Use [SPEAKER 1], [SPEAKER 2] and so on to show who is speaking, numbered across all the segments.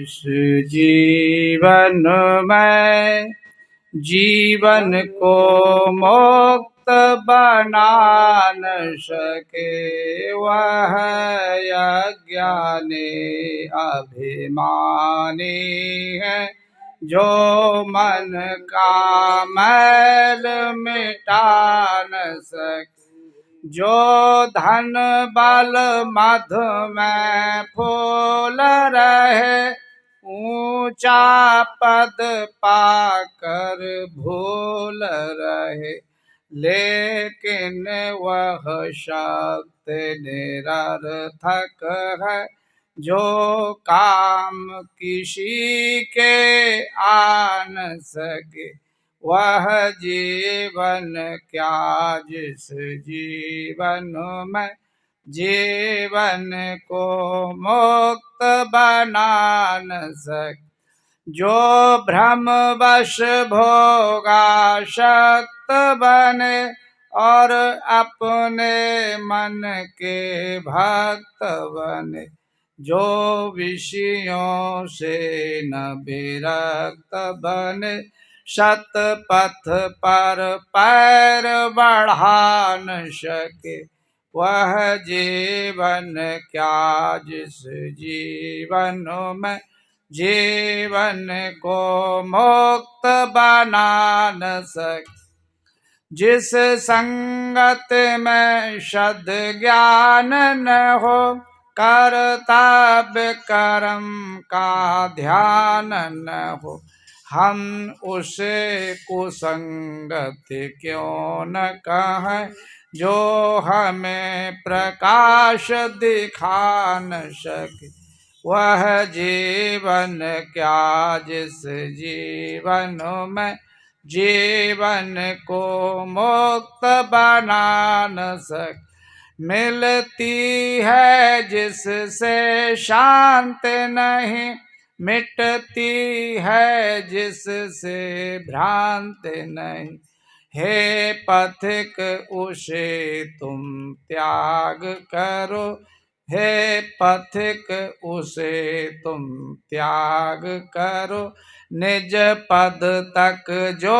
[SPEAKER 1] इस जीवन में जीवन को मुक्त बना न सके वह अज्ञानी अभिमानी है जो मन का मैल मिटा न सके। जो धन बल मध में फूल रहे ऊंचा पद पाकर भूल रहे, लेकिन वह शक्ति निरर्थक है जो काम किसी के आ न सके। वह जीवन क्या जिस जीवन में जीवन को मुक्त बना न सके। जो भ्रमवश भोगासक्त बने और अपने मन के भक्त बने, जो विषयों से न विरक्त बने, सत पथ पर पैर बढ़ा न सके। वह जीवन क्या जिस जीवन में जीवन को मुक्त बना न सके। जिस संगत में सद ज्ञान न हो, कर्तव्य कर्म का ध्यान न हो, हम उसे कुसंगत क्यों न कहें जो हमें प्रकाश दिखा न सके। वह जीवन क्या जिस जीवन में जीवन को मुक्त बना न सके। मिलती है जिससे शांति नहीं, मिटती है जिससे भ्रांति नहीं। हे पथिक उसे तुम त्याग करो, हे पथिक उसे तुम त्याग करो। निज पद तक जो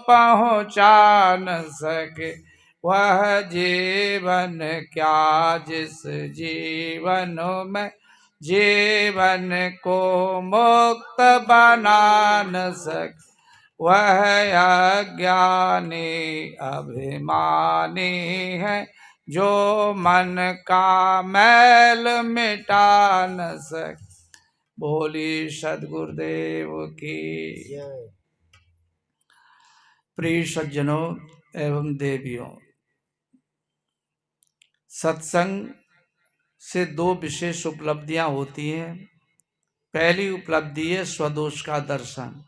[SPEAKER 1] पहुँचा न सके, वह जीवन क्या जिस जीवन में जीवन को मुक्त बना न सके। वह अज्ञानी अभिमानी है जो मन का मैल मिटा न सके। बोली सद्गुरुदेव की। प्रिय सज्जनों एवं देवियों, सत्संग से दो विशेष उपलब्धियां होती हैं। पहली उपलब्धि है स्वदोष का दर्शन।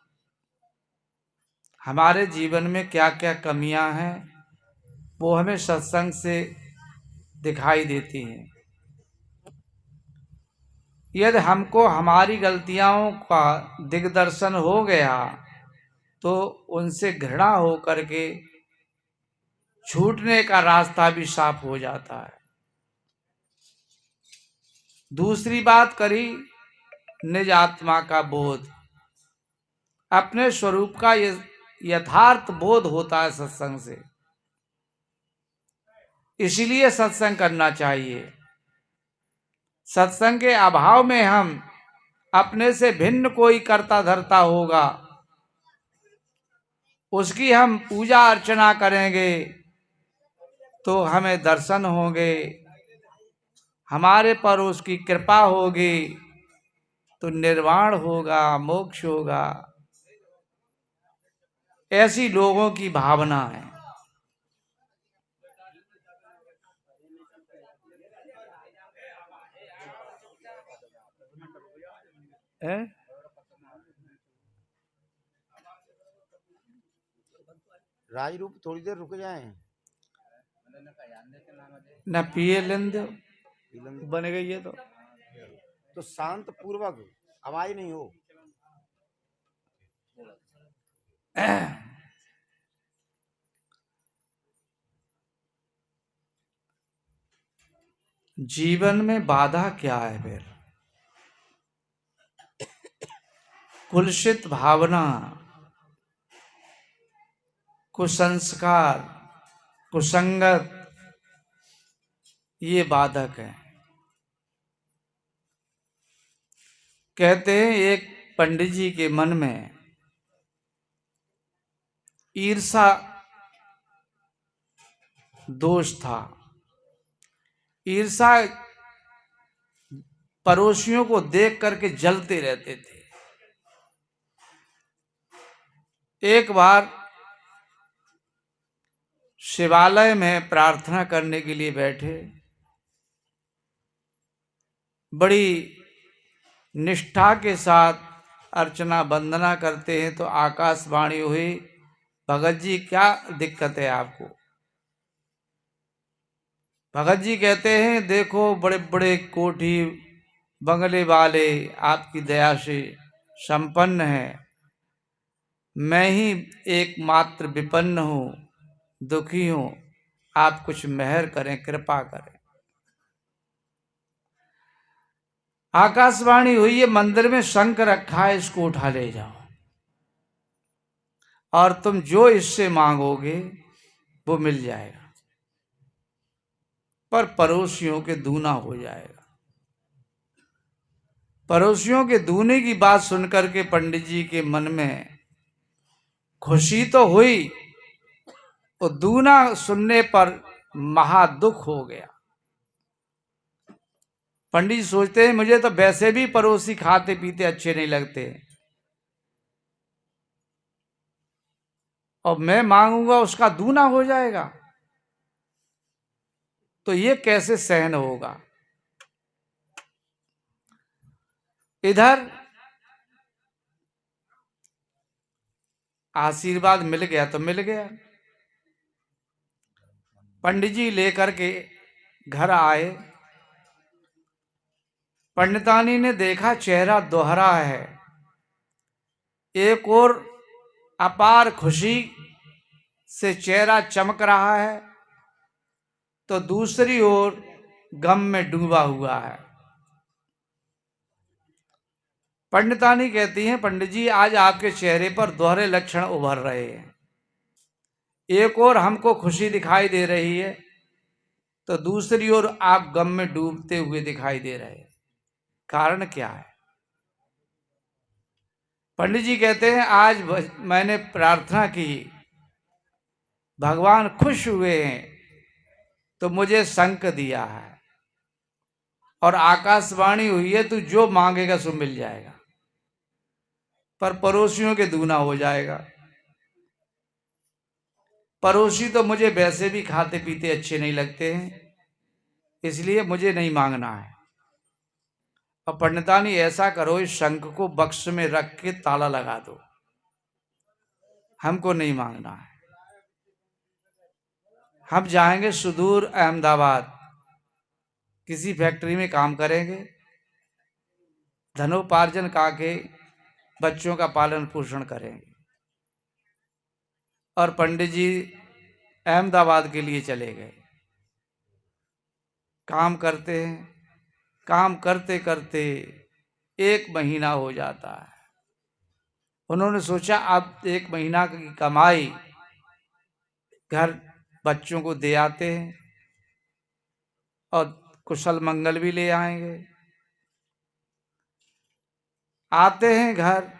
[SPEAKER 1] हमारे जीवन में क्या क्या कमियां हैं वो हमें सत्संग से दिखाई देती हैं। यदि हमको हमारी गलतियों का दिग्दर्शन हो गया तो उनसे घृणा हो करके छूटने का रास्ता भी साफ हो जाता है। दूसरी बात करी निज आत्मा का बोध, अपने स्वरूप का यथार्थ बोध होता है सत्संग से। इसीलिए सत्संग करना चाहिए। सत्संग के अभाव में हम अपने से भिन्न कोई कर्ता धर्ता होगा, उसकी हम पूजा अर्चना करेंगे तो हमें दर्शन होंगे, हमारे पर उसकी कृपा होगी तो निर्वाण होगा, मोक्ष होगा। ऐसी लोगों की भावना है।
[SPEAKER 2] राज रूप थोड़ी देर रुक जाए
[SPEAKER 1] न पिए लेन दो बन गई है
[SPEAKER 2] तो शांत पूर्वक आवाज नहीं हो।
[SPEAKER 1] जीवन में बाधा क्या है फिर? कुलसित भावना, कुसंस्कार, कुसंगत, ये बाधक है। कहते हैं एक पंडित जी के मन में ईर्षा दोष था। ईर्षा, पड़ोसियों को देख करके जलते रहते थे। एक बार शिवालय में प्रार्थना करने के लिए बैठे, बड़ी निष्ठा के साथ अर्चना वंदना करते हैं तो आकाशवाणी हुई, भगत जी क्या दिक्कत है आपको? भगत जी कहते हैं देखो बड़े बड़े कोठी बंगले वाले आपकी दया से संपन्न है, मैं ही एकमात्र विपन्न हूँ, दुखी हूँ, आप कुछ मेहर करें, कृपा करें। आकाशवाणी हुई, है मंदिर में शंख रखा है, इसको उठा ले जाओ और तुम जो इससे मांगोगे वो मिल जाएगा, पर पड़ोसियों के दूना हो जाएगा। पड़ोसियों के दूने की बात सुनकर के पंडित जी के मन में खुशी तो हुई, तो दूना सुनने पर महादुख हो गया। पंडित जी सोचते हैं मुझे तो वैसे भी पड़ोसी खाते पीते अच्छे नहीं लगते, और मैं मांगूंगा उसका दूना हो जाएगा, तो ये कैसे सहन होगा। इधर आशीर्वाद मिल गया तो मिल गया। पंडित जी लेकर के घर आए, पंडितानी ने देखा चेहरा दोहरा है, एक और अपार खुशी से चेहरा चमक रहा है तो दूसरी ओर गम में डूबा हुआ है। पंडितानी कहती हैं पंडित जी आज आपके चेहरे पर दोहरे लक्षण उभर रहे हैं, एक और हमको खुशी दिखाई दे रही है तो दूसरी ओर आप गम में डूबते हुए दिखाई दे रहे हैं, कारण क्या है? पंडित जी कहते हैं आज मैंने प्रार्थना की, भगवान खुश हुए हैं तो मुझे शंख दिया है और आकाशवाणी हुई है तू जो मांगेगा सो मिल जाएगा, पर पड़ोसियों के दूना हो जाएगा। पड़ोसी तो मुझे वैसे भी खाते पीते अच्छे नहीं लगते हैं, इसलिए मुझे नहीं मांगना है। और पंडितानी ऐसा करो इस शंख को बक्स में रख के ताला लगा दो, हमको नहीं मांगना है। हम जाएंगे सुदूर अहमदाबाद, किसी फैक्ट्री में काम करेंगे, धनोपार्जन करके बच्चों का पालन पोषण करेंगे। और पंडित जी अहमदाबाद के लिए चले गए। काम करते हैं, काम करते करते 1 महीना हो जाता है। उन्होंने सोचा अब 1 महीना की कमाई घर बच्चों को दे आते हैं और कुशल मंगल भी ले आएंगे। आते हैं घर,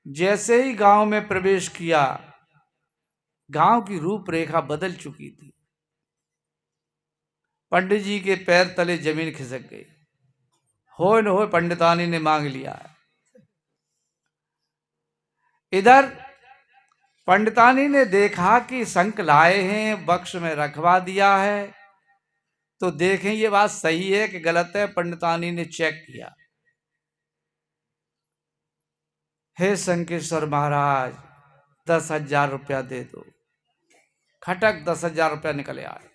[SPEAKER 1] जैसे ही गांव में प्रवेश किया, गांव की रूपरेखा बदल चुकी थी। पंडित जी के पैर तले जमीन खिसक गई, हो न हो पंडितानी ने मांग लिया है। इधर पंडितानी ने देखा कि शंख लाए हैं, बक्स में रखवा दिया है, तो देखें ये बात सही है कि गलत है। पंडितानी ने चेक किया, हे शंकेश्वर महाराज 10,000 रुपया दे दो। खटक 10,000 रुपया निकले आए,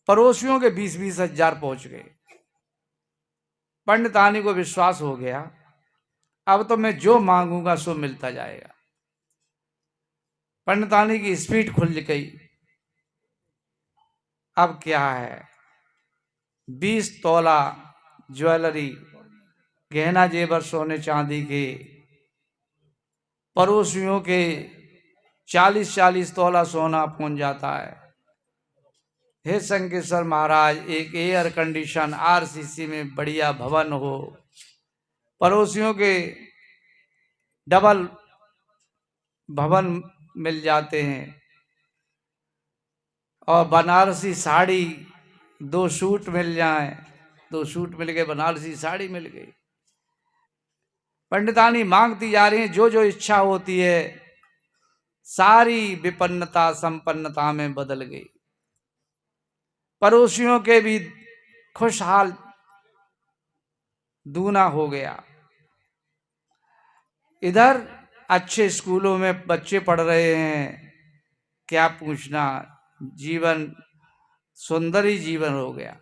[SPEAKER 1] पड़ोसियों के 20-20 हजार पहुंच गए। पंडितानी को विश्वास हो गया अब तो मैं जो मांगूंगा सो मिलता जाएगा। पंडितानी की स्पीड खुल गई। अब क्या है, 20 तोला ज्वेलरी, गहना जेवर सोने चांदी के पड़ोसियों के 40-40 तोला सोना पहुंच जाता है। हे शंकेश्वर महाराज, एक एयर कंडीशन आरसीसी में बढ़िया भवन हो, पड़ोसियों के डबल भवन मिल जाते हैं, और बनारसी साड़ी 2 सूट मिल जाए, 2 सूट मिल गए, बनारसी साड़ी मिल गई। पंडितानी मांगती जा रही है, जो जो इच्छा होती है सारी विपन्नता संपन्नता में बदल गई। पड़ोसियों के भी खुशहाल दूना हो गया। इधर अच्छे स्कूलों में बच्चे पढ़ रहे हैं, क्या पूछना, जीवन सुंदर ही जीवन हो गया।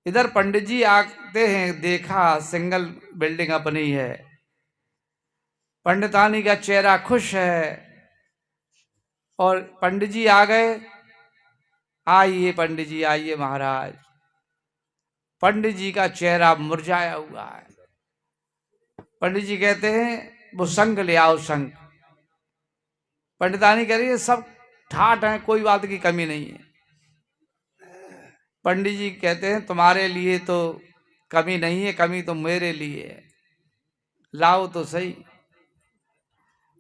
[SPEAKER 1] इधर पंडित जी आते हैं, देखा सिंगल बिल्डिंग अपनी है, पंडितानी का चेहरा खुश है, और पंडित जी आ गए। आइए पंडित जी, आइए महाराज। पंडित जी का चेहरा मुरझाया हुआ है। पंडित जी कहते हैं, वो शंख ले आओ, शंख। पंडितानी कह रही है, सब ठाठ है, कोई बात की कमी नहीं है। पंडित जी कहते हैं, तुम्हारे लिए तो कमी नहीं है, कमी तो मेरे लिए है, लाओ तो सही।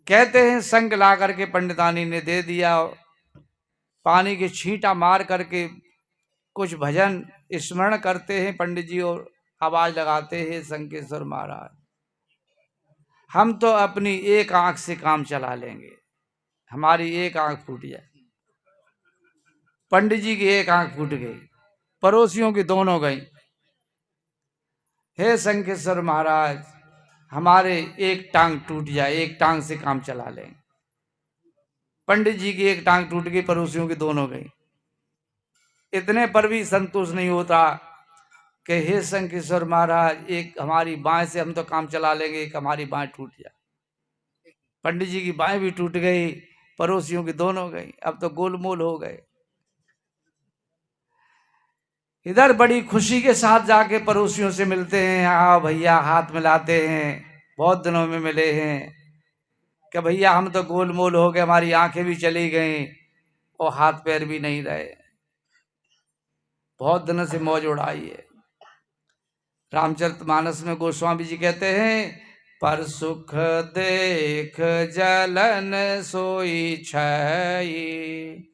[SPEAKER 1] कहते हैं, शंख ला करके पंडितानी ने दे दिया। पानी के छींटा मार करके कुछ भजन स्मरण करते हैं पंडित जी, और आवाज लगाते हैं, शंकेश्वर महाराज हम तो अपनी एक आंख से काम चला लेंगे, हमारी एक आंख फूट जाए। पंडित जी की एक आंख फूट गई, पड़ोसियों की दोनों गई। हे शंकेश्वर महाराज, हमारे एक टांग टूट जाए, एक टांग से काम चला लेंगे। पंडित जी की एक टांग टूट गई, पड़ोसियों की दोनों गई। इतने पर भी संतोष नहीं होता कि हे शंकेश्वर महाराज, एक हमारी बाएं से हम तो काम चला लेंगे, एक हमारी बाएं टूट जाए। पंडित जी की बाएं भी टूट गई, पड़ोसियों की दोनों गई, अब तो गोलमोल हो गए। इधर बड़ी खुशी के साथ जाके पड़ोसियों से मिलते हैं, आओ भैया, हाथ मिलाते हैं, बहुत दिनों में मिले हैं, कि भैया हम तो गोलमोल हो गए, हमारी आंखें भी चली गई और हाथ पैर भी नहीं रहे, बहुत दिनों से मौज उड़ाई है। रामचरितमानस में गोस्वामी जी कहते हैं, पर सुख देख जलन सोई छई,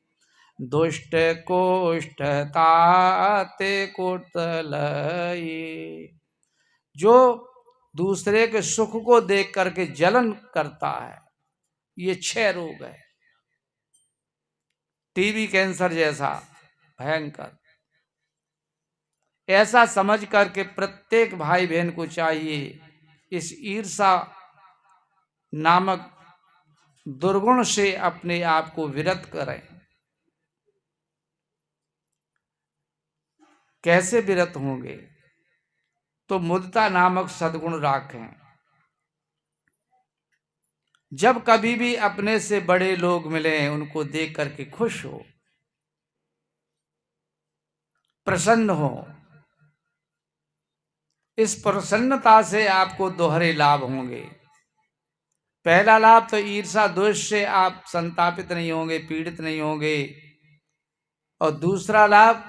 [SPEAKER 1] दुष्ट कोष्ठ ताते कुटलई। जो दूसरे के सुख को देख करके जलन करता है, ये 6 रोग है, टीबी कैंसर जैसा भयंकर। ऐसा समझ करके प्रत्येक भाई बहन को चाहिए इस ईर्षा नामक दुर्गुण से अपने आप को विरत करें। कैसे विरत होंगे? तो मुदिता नामक सद्गुण राखें। जब कभी भी अपने से बड़े लोग मिलें, उनको देख करके खुश हो, प्रसन्न हो। इस प्रसन्नता से आपको दोहरे लाभ होंगे। पहला लाभ तो ईर्षा द्वेष से आप संतापित नहीं होंगे, पीड़ित नहीं होंगे। और दूसरा लाभ,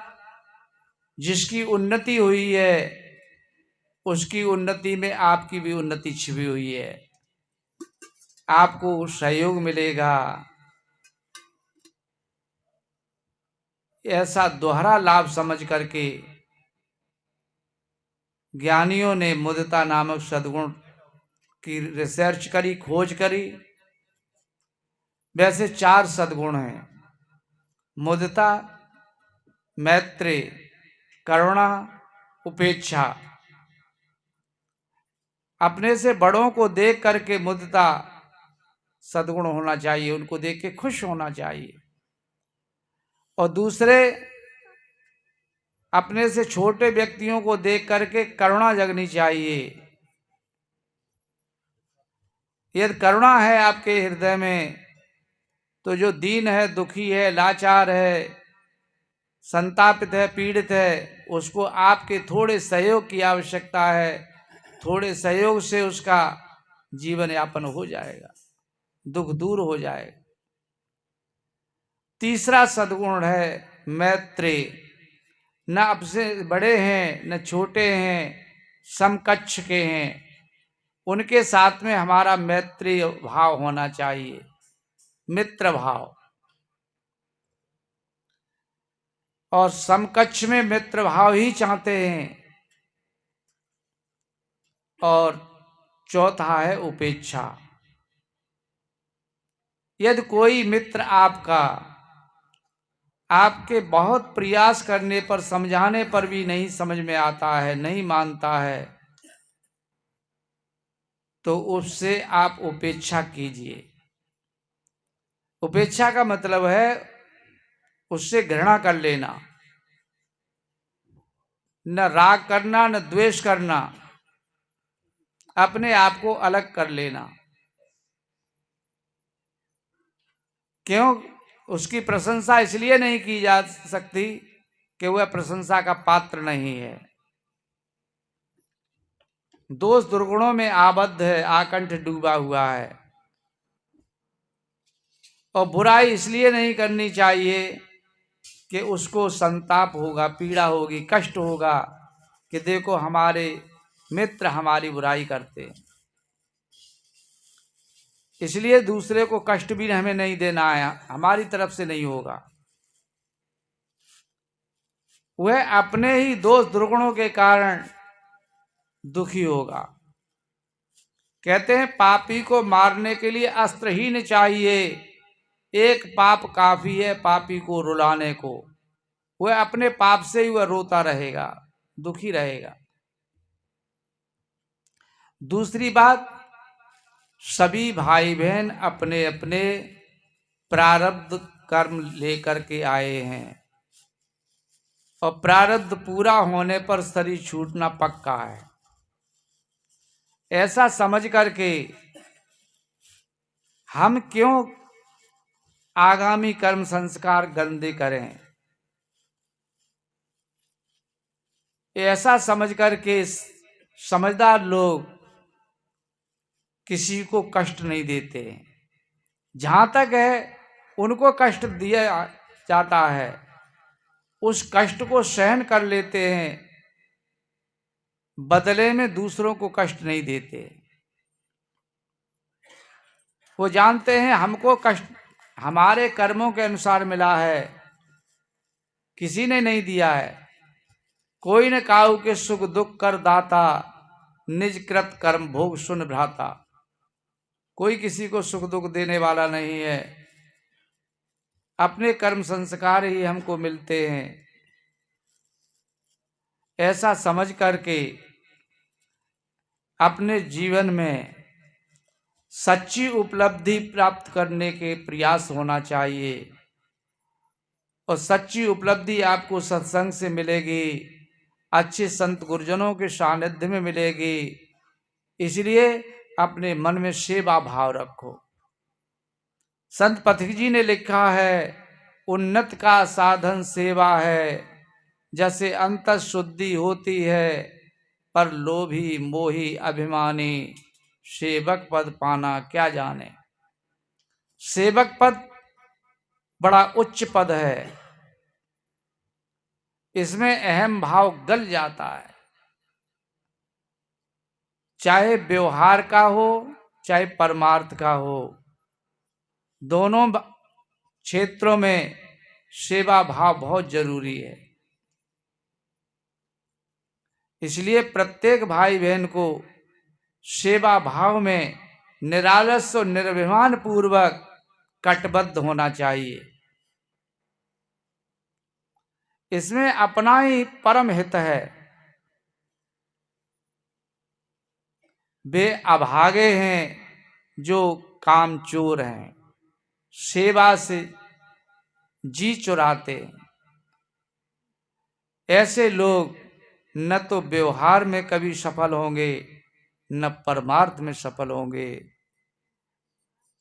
[SPEAKER 1] जिसकी उन्नति हुई है उसकी उन्नति में आपकी भी उन्नति छिपी हुई है, आपको सहयोग मिलेगा। ऐसा दोहरा लाभ समझ करके ज्ञानियों ने मुदिता नामक सद्गुण की रिसर्च करी, खोज करी। वैसे 4 सद्गुण हैं, मुदिता, मैत्री, करुणा, उपेक्षा। अपने से बड़ों को देख करके मुदिता सद्गुण होना चाहिए, उनको देख के खुश होना चाहिए। और दूसरे, अपने से छोटे व्यक्तियों को देख करके करुणा जगनी चाहिए। यदि करुणा है आपके हृदय में, तो जो दीन है, दुखी है, लाचार है, संतापित है, पीड़ित है, उसको आपके थोड़े सहयोग की आवश्यकता है। थोड़े सहयोग से उसका जीवन यापन हो जाएगा। दुख दूर हो जाए। तीसरा सद्गुण है मैत्री। न आपसे बड़े हैं न छोटे हैं, समकक्ष के हैं, उनके साथ में हमारा मैत्री भाव होना चाहिए, मित्र भाव। और समकक्ष में मित्र भाव ही चाहते हैं। और चौथा है उपेक्षा। यदि कोई मित्र आपका आपके बहुत प्रयास करने पर, समझाने पर भी नहीं समझ में आता है, नहीं मानता है, तो उससे आप उपेक्षा कीजिए। उपेक्षा का मतलब है उससे घृणा कर लेना, न राग करना न द्वेष करना, अपने आप को अलग कर लेना। क्यों? उसकी प्रशंसा इसलिए नहीं की जा सकती कि वह प्रशंसा का पात्र नहीं है, दोष दुर्गुणों में आबद्ध है, आकंठ डूबा हुआ है। और बुराई इसलिए नहीं करनी चाहिए कि उसको संताप होगा, पीड़ा होगी, कष्ट होगा कि देखो हमारे मित्र हमारी बुराई करते हैं। इसलिए दूसरे को कष्ट भी हमें नहीं देना है, हमारी तरफ से नहीं होगा। वह अपने ही दोष दुर्गुणों के कारण दुखी होगा। कहते हैं पापी को मारने के लिए अस्त्रहीन चाहिए, एक पाप काफी है पापी को रुलाने को। वह अपने पाप से ही वह रोता रहेगा, दुखी रहेगा। दूसरी बात, सभी भाई बहन अपने अपने प्रारब्ध कर्म लेकर के आए हैं, और प्रारब्ध पूरा होने पर शरीर छूटना पक्का है। ऐसा समझ करके हम क्यों आगामी कर्म संस्कार गंदे करें? ऐसा समझ करके समझदार लोग किसी को कष्ट नहीं देते। जहां तक है उनको कष्ट दिया जाता है, उस कष्ट को सहन कर लेते हैं, बदले में दूसरों को कष्ट नहीं देते। वो जानते हैं हमको कष्ट हमारे कर्मों के अनुसार मिला है, किसी ने नहीं दिया है। कोई न काऊ के सुख दुख कर दाता, निज कृत कर्म भोग सुन भ्राता। कोई किसी को सुख दुख देने वाला नहीं है, अपने कर्म संस्कार ही हमको मिलते हैं। ऐसा समझ करके अपने जीवन में सच्ची उपलब्धि प्राप्त करने के प्रयास होना चाहिए। और सच्ची उपलब्धि आपको सत्संग से मिलेगी, अच्छे संत गुरुजनों के सानिध्य में मिलेगी। इसलिए अपने मन में सेवा भाव रखो। संत पथिक जी ने लिखा है, उन्नत का साधन सेवा है, जैसे अंतः शुद्धि होती है, पर लोभी मोही अभिमानी, सेवक पद पाना क्या जाने। सेवक पद बड़ा उच्च पद है, इसमें अहम भाव गल जाता है। चाहे व्यवहार का हो चाहे परमार्थ का हो, दोनों क्षेत्रों में सेवा भाव बहुत जरूरी है। इसलिए प्रत्येक भाई बहन को सेवा भाव में निरालस और निर्विमान पूर्वक कटिबद्ध होना चाहिए। इसमें अपना ही परम हित है। वे अभागे हैं जो कामचोर हैं, सेवा से जी चुराते हैं। ऐसे लोग न तो व्यवहार में कभी सफल होंगे न परमार्थ में सफल होंगे।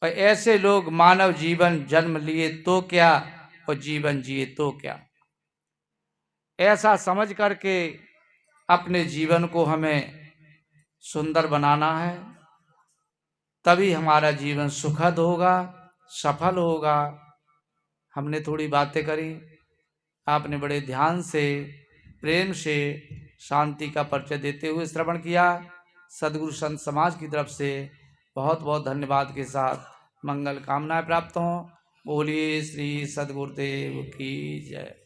[SPEAKER 1] और ऐसे लोग मानव जीवन जन्म लिए तो क्या और जीवन जिए तो क्या। ऐसा समझ करके अपने जीवन को हमें सुंदर बनाना है। तभी हमारा जीवन सुखद होगा, सफल होगा। हमने थोड़ी बातें करी, आपने बड़े ध्यान से, प्रेम से शांति का परिचय देते हुए श्रवण किया। सदगुरु संत समाज की तरफ से बहुत बहुत धन्यवाद के साथ मंगल कामनाएं प्राप्त हों। बोलिए श्री सदगुरुदेव की जय।